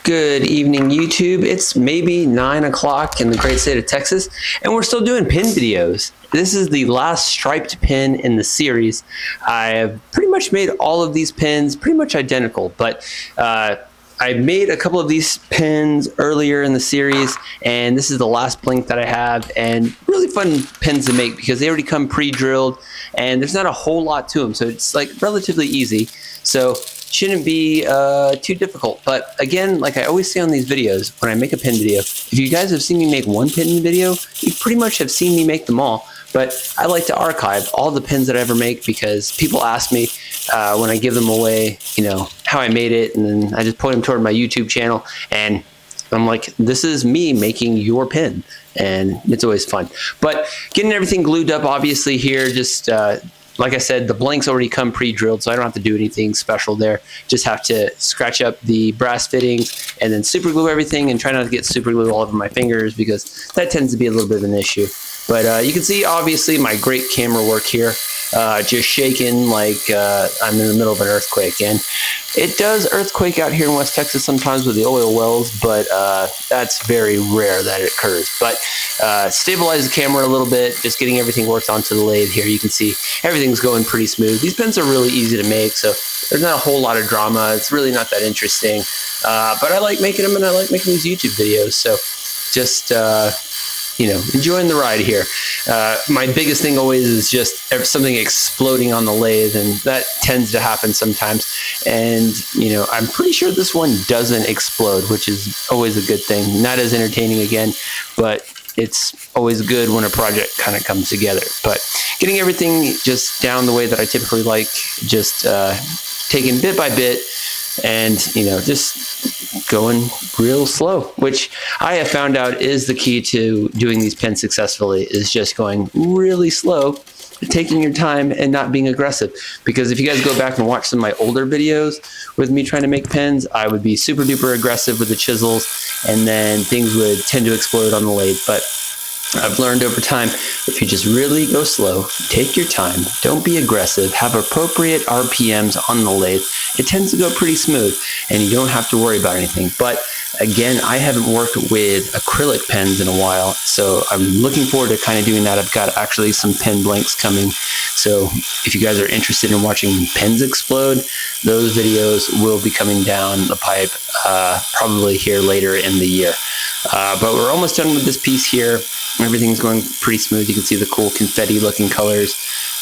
Good evening, YouTube. It's maybe 9 o'clock in the great state of Texas, and we're still doing pin videos. This is the last striped pin in the series. I have pretty much made all of these pins pretty much identical, but I made a couple of these pins earlier in the series, and this is the last blink that I have, and really fun pins to make because they already come pre-drilled, and there's not a whole lot to them, so it's like relatively easy. So shouldn't be too difficult. But again, like I always say on these videos, when I make a pin video, if you guys have seen me make one pin video, you pretty much have seen me make them all. But I like to archive all the pins that I ever make because people ask me when I give them away, you know, how I made it, and then I just point them toward my YouTube channel, and I'm like, this is me making your pin, and it's always fun. But getting everything glued up, obviously here, just like I said, the blanks already come pre-drilled, so I don't have to do anything special there. Just have to scratch up the brass fittings and then super glue everything, and try not to get super glue all over my fingers because that tends to be a little bit of an issue. But you can see, obviously, my great camera work here, just shaking like I'm in the middle of an earthquake. And it does earthquake out here in West Texas sometimes with the oil wells, but that's very rare that it occurs. But stabilize the camera a little bit, just getting everything worked onto the lathe here. You can see everything's going pretty smooth. These pins are really easy to make, so there's not a whole lot of drama. It's really not that interesting. But I like making them, and I like making these YouTube videos. So just you know, enjoying the ride here. My biggest thing always is just something exploding on the lathe, and that tends to happen sometimes. And, you know, I'm pretty sure this one doesn't explode, which is always a good thing. Not as entertaining again, but it's always good when a project kind of comes together. But getting everything just down the way that I typically like, just taking bit by bit, and, you know, just going real slow, which I have found out is the key to doing these pins successfully, is just going really slow, taking your time, and not being aggressive. Because if you guys go back and watch some of my older videos with me trying to make pins, I would be super duper aggressive with the chisels, and then things would tend to explode on the lathe. But I've learned over time, if you just really go slow, take your time, don't be aggressive, have appropriate RPMs on the lathe, it tends to go pretty smooth, and you don't have to worry about anything. But again, I haven't worked with acrylic pens in a while, so I'm looking forward to kind of doing that. I've got actually some pen blanks coming, so if you guys are interested in watching pens explode, those videos will be coming down the pipe probably here later in the year. But we're almost done with this piece here. Everything's going pretty smooth. You can see the cool confetti looking colors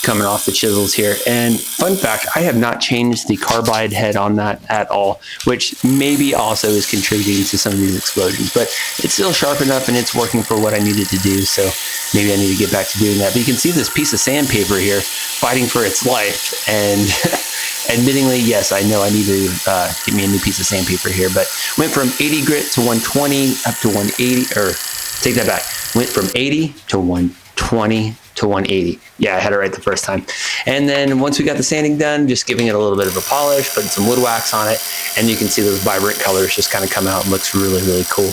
coming off the chisels here. And fun fact, I have not changed the carbide head on that at all, which maybe also is contributing to some of these explosions, but it's still sharp enough and it's working for what I needed to do. So maybe I need to get back to doing that. But you can see this piece of sandpaper here fighting for its life. And admittingly, yes, I know I need to get me a new piece of sandpaper here, but went from 80 grit to 120 up to 180, or take that back. Went from 80 to 120 to 180. Yeah, I had it right the first time. And then once we got the sanding done, just giving it a little bit of a polish, putting some wood wax on it, and you can see those vibrant colors just kind of come out and looks really, really cool.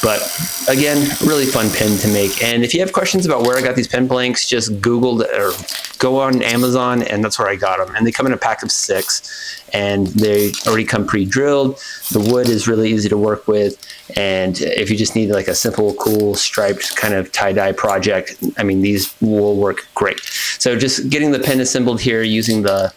But again, really fun pin to make. And if you have questions about where I got these pen blanks, just Google or go on Amazon, and that's where I got them. And they come in a pack of 6, and they already come pre-drilled. The wood is really easy to work with. And if you just need like a simple, cool, striped kind of tie-dye project, I mean, these will work great. So just getting the pen assembled here using the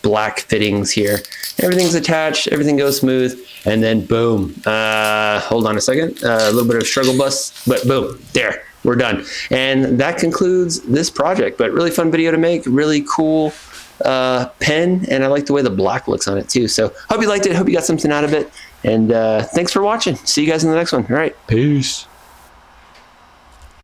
black fittings here. Everything's attached, everything goes smooth, and then boom. Hold on a second, a little bit of struggle bus, but boom, there, we're done. And that concludes this project, but really fun video to make, really cool pen, and I like the way the black looks on it too. So hope you liked it, hope you got something out of it, and thanks for watching. See you guys in the next one. All right, peace.